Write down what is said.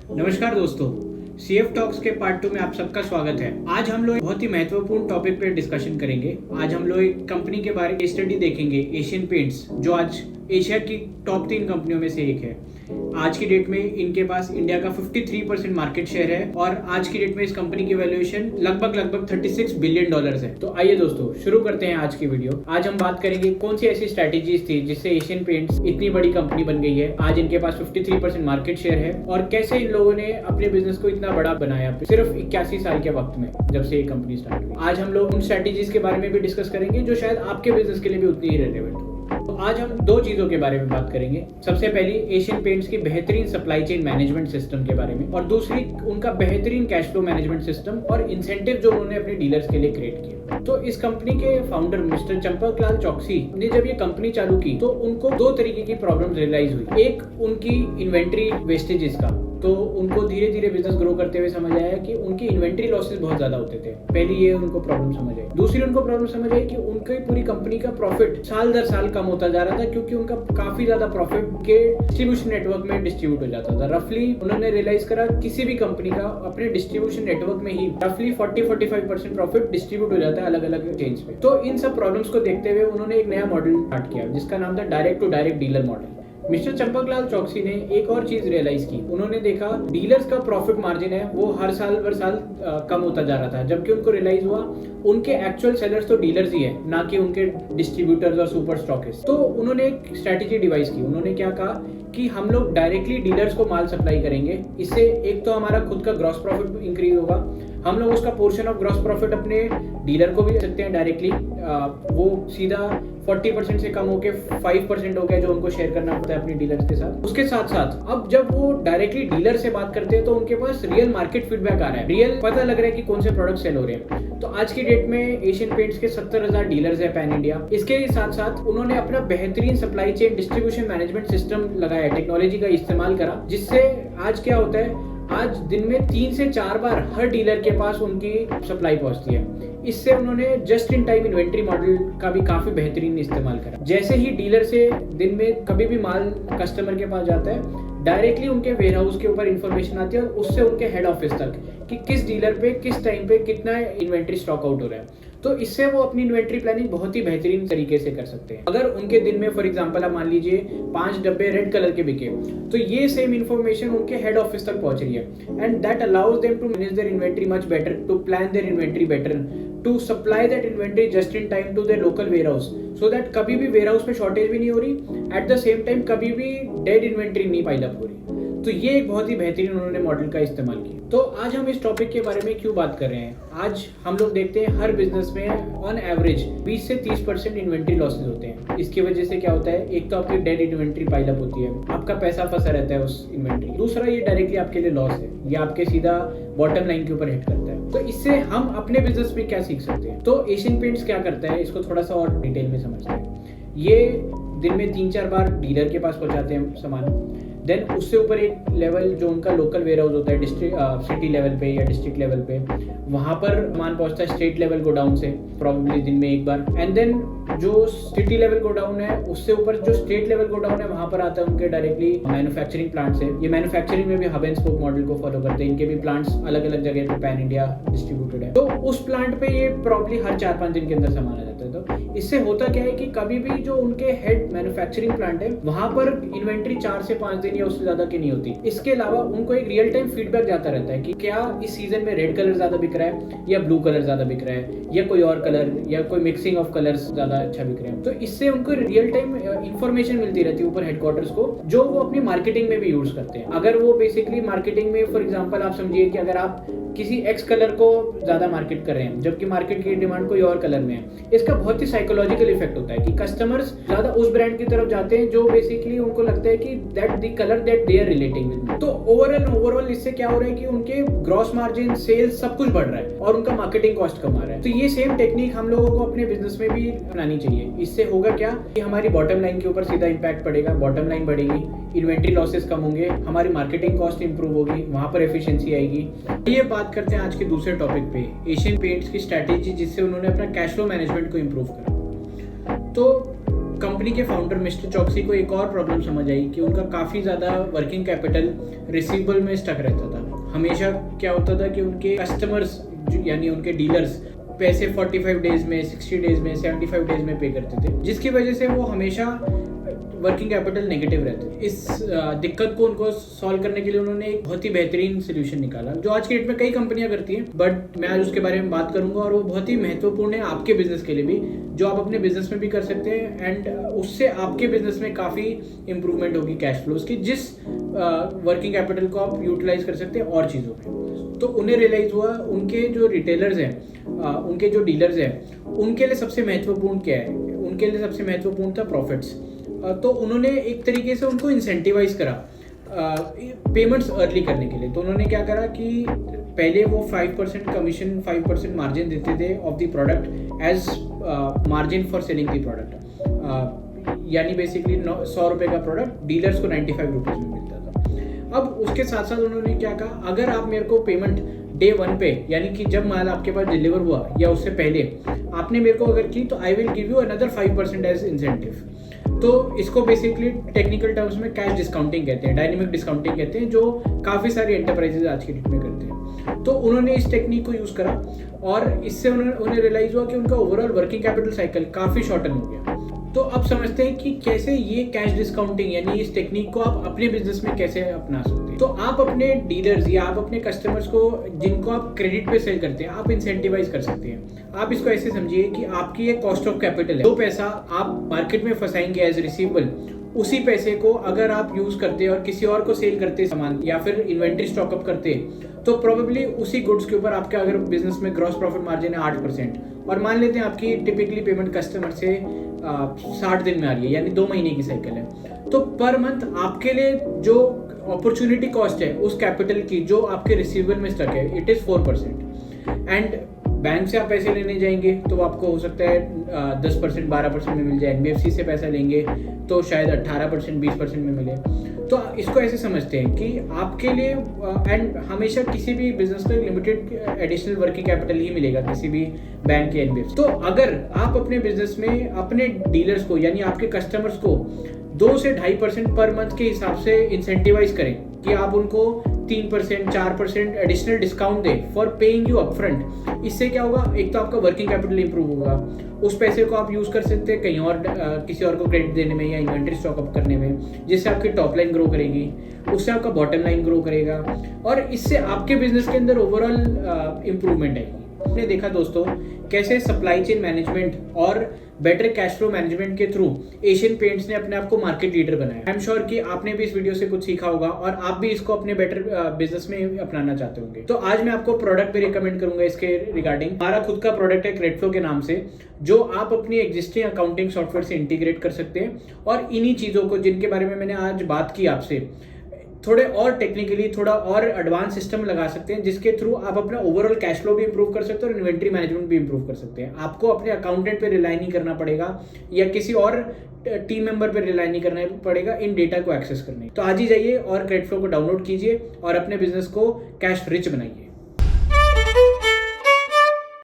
नमस्कार दोस्तों, CF talks के पार्ट 2 में आप सबका स्वागत है। आज हम लोग एक बहुत ही महत्वपूर्ण टॉपिक पे डिस्कशन करेंगे। आज हम लोग एक कंपनी के बारे में स्टडी देखेंगे, एशियन पेंट्स, जो आज एशिया की टॉप 3 कंपनियों में से एक है। आज की डेट में इनके पास इंडिया का 53% मार्केट शेयर है और आज की डेट में इस कंपनी की वैल्यूएशन लगभग 36 बिलियन डॉलर्स है। तो आइए दोस्तों शुरू करते हैं आज की वीडियो। आज हम बात करेंगे कौन सी ऐसी स्ट्रैटेजीज थी जिससे एशियन पेंट्स इतनी बड़ी कंपनी बन गई है। आज इनके पास 53% मार्केट शेयर है और कैसे इन लोगों ने अपने बिजनेस को इतना बड़ा बनाया सिर्फ 81 साल के वक्त में, जब से ये कंपनी स्टार्ट हुई। आज हम लोग उन स्ट्रैटेजीज के बारे में भी डिस्कस करेंगे जो शायद आपके बिजनेस के लिए भी उतनी ही रेलेवेंट हो। तो आज हम दो चीजों के बारे में बात करेंगे। सबसे पहली एशियन पेंट्स की बेहतरीन सप्लाई चेन मैनेजमेंट सिस्टम के बारे में और दूसरी उनका बेहतरीन कैश फ्लो मैनेजमेंट सिस्टम और इंसेंटिव जो उन्होंने अपने डीलर्स के लिए क्रिएट किया। तो इस कंपनी के फाउंडर मिस्टर चंपकलाल चौकसी ने जब ये कंपनी चालू की तो उनको दो तरीके की प्रॉब्लम रियलाइज हुई। एक उनकी इन्वेंट्री वेस्टेजेस का, तो उनको धीरे धीरे बिजनेस ग्रो करते हुए समझ आया कि उनकी इन्वेंट्री लॉसेस बहुत ज्यादा होते थे। पहली ये उनको प्रॉब्लम समझ आई। दूसरी उनको प्रॉब्लम समझ आई कि उनकी पूरी कंपनी का प्रॉफिट साल दर साल कम होता जा रहा था क्योंकि उनका काफी ज्यादा प्रॉफिट के डिस्ट्रीब्यूशन नेटवर्क में डिस्ट्रीब्यूट हो जाता था। रफली उन्होंने रियलाइज करा किसी भी कंपनी का अपने डिस्ट्रीब्यूशन नेटवर्क में ही रफली 40-45% प्रॉफिट डिस्ट्रीब्यूट हो जाता है अलग अलग चेन्स पे। तो इन सब प्रॉब्लम्स को देखते हुए उन्होंने एक नया मॉडल स्टार्ट किया जिसका नाम था direct to direct dealer model. Mister Champaklal Choksi ने एक और चीज रियलाइज की। उन्होंने देखा डीलर्स का प्रॉफिट मार्जिन है वो हर साल कम होता जा रहा था, जबकि उनको रियलाइज हुआ उनके एक्चुअल सेलर्स तो डीलर्स ही है, ना कि उनके डिस्ट्रीब्यूटर्स और सुपर स्टॉकिस्ट। तो उन्होंने एक स्ट्रेटेजी डिवाइस की। उन्होंने क्या कहा कि हम लोग डायरेक्टली डीलर्स को माल सप्लाई करेंगे। इससे एक तो हमारा खुद का ग्रॉस प्रॉफिट इंक्रीज होगा, हम लोग उसका पोर्शन ऑफ ग्रॉस प्रॉफिट अपने डीलर को भी दे सकते हैं डायरेक्टली। वो सीधा 40% से कम होके 5% हो गया जो उनको शेयर करना पड़ता है अपने डीलर्स के साथ। उसके साथ साथ अब जब वो डायरेक्टली डीलर से बात करते हैं तो उनके पास रियल मार्केट फीडबैक आ रहा है, रियल पता लग रहा है कि कौन से प्रोडक्ट सेल हो रहे हैं। तो आज की डेट में एशियन पेंट्स के 70,000 डीलर्स है पैन इंडिया। इसके साथ साथ उन्होंने अपना बेहतरीन supply chain distribution management system लगाया, टेक्नोलॉजी का इस्तेमाल करा, जिससे आज क्या होता है, आज दिन में 3 से 4 बार हर डीलर के पास उनकी सप्लाई पहुंचती है। इससे उन्होंने just in time inventory model का भी काफी बेहतरीन इस्तेमाल करा। जैसे ही डीलर से दिन में कभी भी माल कस्टमर के पास जाता है, डायरेक्टली उनके वेयर हाउस के ऊपर इंफॉर्मेशन आती है और उससे उनके हेड ऑफिस तक कि किस डीलर पे किस टाइम पे कितना इन्वेंट्री स्टॉक आउट हो रहा है। तो इससे वो अपनी इन्वेंट्री प्लानिंग बहुत ही बेहतरीन तरीके से कर सकते हैं। अगर उनके दिन में फॉर एग्जांपल आप मान लीजिए 5 डब्बे रेड कलर के बिके, तो ये सेम इंफॉर्मेशन उनके हेड ऑफिस तक पहुंच रही है and that allows them to manage their inventory much better, to plan their inventory better, to supply that inventory just in time to their local warehouse, so that कभी भी ware house में shortage भी नहीं हो रही, at the same time कभी भी dead inventory नहीं पाइल अप हो रही। तो ये एक बहुत ही बेहतरीन उन्होंने मॉडल का इस्तेमाल किया। तो आज हम इस टॉपिक के बारे में क्यों बात कर रहे हैं? आज हम लोग देखते हैं हर बिजनेस में ऑन एवरेज 20 से 30% इन्वेंट्री लॉसेज होते हैं। इसकी वजह से क्या होता है, एक तो आपकी डेड इन्वेंट्री पाइल अप होती है, आपका पैसा फंसा रहता है उस इन्वेंट्री। दूसरा, ये डायरेक्टली आपके लिए लॉस है, ये आपके सीधा बॉटम लाइन के ऊपर हिट करता है। तो इससे हम अपने बिजनेस में क्या सीख सकते हैं? तो एशियन पेंट्स क्या करता है, इसको थोड़ा सा और डिटेल में समझते हैं। ये दिन में 3-4 बार डीलर के पास पहुंचाते हैं सामान, देन उससे ऊपर एक लेवल जो उनका लोकल वेयर हाउस होता है डिस्ट्रिक्ट सिटी लेवल पे या डिस्ट्रिक्ट लेवल पे, वहां पर सामान पहुंचता है स्टेट लेवल गोडाउन से प्रॉब्ली दिन में एक बार, एंड देन जो सिटी लेवल गोडाउन है उससे ऊपर जो स्टेट लेवल गोडाउन है वहां पर आता है उनके डायरेक्टली मैन्युफैक्चरिंग प्लांट से। ये मैन्युफैक्चरिंग में भी हब एंड स्पोक मॉडल को फॉलो करते हैं, इनके भी प्लांट्स अलग अलग जगह पे पैन इंडिया डिस्ट्रीब्यूटेड है। तो उस प्लांट पे ये प्रॉब्ली हर 4-5 दिन के अंदर सामान आ जाता है। तो इससे होता क्या है कि कभी भी जो उनके हेड मैन्युफैक्चरिंग प्लांट है वहां पर इन्वेंट्री 4 से 5 दिन या उससे ज्यादा की नहीं होती। इसके अलावा उनको एक रियल टाइम फीडबैक जाता रहता है कि क्या इस सीजन में रेड कलर ज्यादा बिक रहा है या ब्लू कलर ज्यादा बिक रहा है या कोई और कलर या कोई मिक्सिंग ऑफ कलर्स ज्यादा अच्छा बिक रहे हैं। तो इससे उनको रियल टाइम इंफॉर्मेशन मिलती रहती है ऊपर हेडक्वार्टर्स को, जो वो अपनी मार्केटिंग में भी यूज करते हैं। अगर वो बेसिकली मार्केटिंग में फॉर एग्जांपल आप समझिए कि अगर आप किसी एक्स कलर को ज्यादा मार्केट कर रहे हैं जबकि मार्केट की डिमांड कोई और कलर में है, इसका बहुत ही साइकोलॉजिकल इफेक्ट होता है कि कस्टमर्स ज्यादा उस ब्रांड की तरफ जाते हैं जो बेसिकली उनको लगता है कि that the colour that they are relating with. तो ओवरऑल इससे क्या हो रहा है कि उनके ग्रॉस मार्जिन, सेल्स सब कुछ बढ़ रहा है और उनका मार्केटिंग कॉस्ट कम आ रहा है। तो ये सेम टेक्निक हम लोगों को अपने बिजनेस में भी अपनानी चाहिए। इससे होगा क्या कि हमारी बॉटम लाइन के ऊपर सीधा इंपैक्ट पड़ेगा, बॉटम लाइन बढ़ेगी, इन्वेंट्री लॉसेस कम होंगे, हमारी मार्केटिंग कॉस्ट इंप्रूव होगी, वहां पर एफिशिएंसी आएगी। ये बात करते हैं आज के दूसरे टॉपिक पे, एशियन पेंट्स की स्ट्रैटेजी जिससे उन्होंने अपना कैश फ्लो मैनेजमेंट को इंप्रूव करा। तो कंपनी के फाउंडर मिस्टर चौकसी को एक और प्रॉब्लम समझ आई कि उनका काफ़ी ज़्यादा वर्किंग कैपिटल रिसीवेबल में स्टक रहता था। हमेशा क्या होता था कि उनके कस्टमर्स यानी उनके डीलर्स पैसे 45 डेज में, 60 डेज में, 75 डेज में पे करते थे, जिसकी वजह से वो हमेशा वर्किंग कैपिटल नेगेटिव रहते थे। इस दिक्कत को उनको सॉल्व करने के लिए उन्होंने एक बहुत ही बेहतरीन सोल्यूशन निकाला, जो आज के डेट में कई कंपनियां करती हैं, बट मैं आज उसके बारे में बात करूंगा और वो बहुत ही महत्वपूर्ण है आपके बिजनेस के लिए भी, जो आप अपने बिजनेस में भी कर सकते हैं एंड उससे आपके बिजनेस में काफ़ी इंप्रूवमेंट होगी कैश फ्लोज की, जिस वर्किंग कैपिटल को आप यूटिलाइज कर सकते हैं और चीज़ों में। तो उन्हें रियलाइज़ हुआ उनके जो रिटेलर्स हैं, उनके जो डीलर्स हैं, उनके लिए सबसे महत्वपूर्ण क्या है? उनके लिए सबसे महत्वपूर्ण था प्रॉफिट्स। तो उन्होंने एक तरीके से उनको इंसेंटिवाइज करा पेमेंट्स अर्ली करने के लिए। तो उन्होंने क्या करा कि पहले वो 5% कमीशन, 5% मार्जिन देते थे off the product as margin for selling the product, यानी बेसिकली 100 रुपये का प्रोडक्ट डीलर्स को 95 रुपीज़ में मिलता था। अब उसके साथ साथ उन्होंने क्या कहा, अगर आप मेरे को पेमेंट डे 1 पे, यानी कि जब माल आपके पास डिलीवर हुआ या उससे पहले आपने मेरे को अगर की, तो I will give you another 5% as incentive. तो इसको बेसिकली टेक्निकल टर्म्स में कैश डिस्काउंटिंग कहते हैं, डायनेमिक डिस्काउंटिंग कहते हैं, जो काफ़ी सारी एंटरप्राइजेज आज की डेट में करते हैं। तो उन्होंने इस टेक्निक को यूज़ करा और इससे उन्हें रियलाइज़ हुआ कि उनका ओवरऑल वर्किंग कैपिटल साइकिल काफ़ी शॉर्टन हो गया। तो अब समझते हैं कि कैसे ये कैश डिस्काउंटिंग यानी इस टेक्निक को आप अपने बिजनेस में कैसे अपना सकते हैं। तो आप अपने डीलर्स या आप अपने कस्टमर्स को, जिनको आप क्रेडिट पे सेल करते हैं, आप इंसेंटिवाइज कर सकते हैं। आप इसको ऐसे समझिए कि आपकी एक कॉस्ट ऑफ कैपिटल है, जो पैसा आप मार्केट में फंसाएंगे एज रिसीवेबल, उसी पैसे को अगर आप यूज करते और किसी और को सेल करते सामान या फिर इन्वेंट्री स्टॉकअप करते, तो प्रोबेबली उसी गुड्स के ऊपर आपका अगर बिजनेस में ग्रॉस प्रॉफिट मार्जिन है 8%, और मान लेते हैं आपकी टिपिकली पेमेंट कस्टमर से 60 दिन में आ रही है, यानी 2 महीने की साइकिल है, तो पर मंथ आपके लिए जो अपॉर्चुनिटी कॉस्ट है उस कैपिटल की जो आपके रिसीवेबल में स्टक है, इट इज़ 4%। एंड बैंक से आप पैसे लेने जाएंगे तो आपको हो सकता है 10%, 12% में मिल जाए। NBFC से पैसा लेंगे तो शायद 18%, 20% में मिले। तो इसको ऐसे समझते हैं कि आपके लिए एंड हमेशा किसी भी बिजनेस में लिमिटेड एडिशनल वर्किंग कैपिटल ही मिलेगा किसी भी बैंक या NBFC। तो अगर आप अपने बिजनेस में अपने डीलर्स को यानी आपके कस्टमर्स को 2 से 2.5% पर मंथ के हिसाब से इंसेंटिवाइज करें कि आप उनको 3%, 4% एडिशनल डिस्काउंट दें फॉर पेइंग यू अपफ्रंट, इससे क्या होगा, एक तो आपका वर्किंग कैपिटल इंप्रूव होगा, उस पैसे को आप यूज़ कर सकते हैं कहीं और किसी और को क्रेडिट देने में या इन्वेंट्री स्टॉकअप करने में, जिससे आपकी टॉप लाइन ग्रो करेगी, उससे आपका बॉटम लाइन ग्रो करेगा और इससे आपके बिजनेस के अंदर ओवरऑल इंप्रूवमेंट आएगी। आपने देखा दोस्तों कैसे सप्लाई चेन मैनेजमेंट और बेटर कैश फ्लो मैनेजमेंट के थ्रू एशियन पेंट्स ने अपने आप को मार्केट लीडर बनाया। आई एम श्योर कि आपने भी इस वीडियो से कुछ सीखा होगा और आप भी इसको अपने बेटर बिजनेस में अपनाना चाहते होंगे। तो आज मैं आपको प्रोडक्ट भी रिकमेंड करूंगा इसके रिगार्डिंग। हमारा खुद का प्रोडक्ट है क्रेडफ्लो के नाम से, जो आप अपनी एग्जिस्टिंग अकाउंटिंग सॉफ्टवेयर से इंटीग्रेट कर सकते हैं और इन्हीं चीज़ों को जिनके बारे में मैंने आज बात की आपसे, थोड़े और टेक्निकली थोड़ा और एडवांस सिस्टम लगा सकते हैं, जिसके थ्रू आप अपना ओवरऑल कैश फ्लो भी इंप्रूव कर सकते हैं और इन्वेंट्री मैनेजमेंट भी इंप्रूव कर सकते हैं। आपको अपने अकाउंटेंट पे रिलाई नहीं करना पड़ेगा या किसी और टीम मेंबर पे रिलाई नहीं करना पड़ेगा इन डेटा को एक्सेस करने। तो आज ही जाइए और क्रेडफ्लो को डाउनलोड कीजिए और अपने बिजनेस को कैश रिच बनाइए।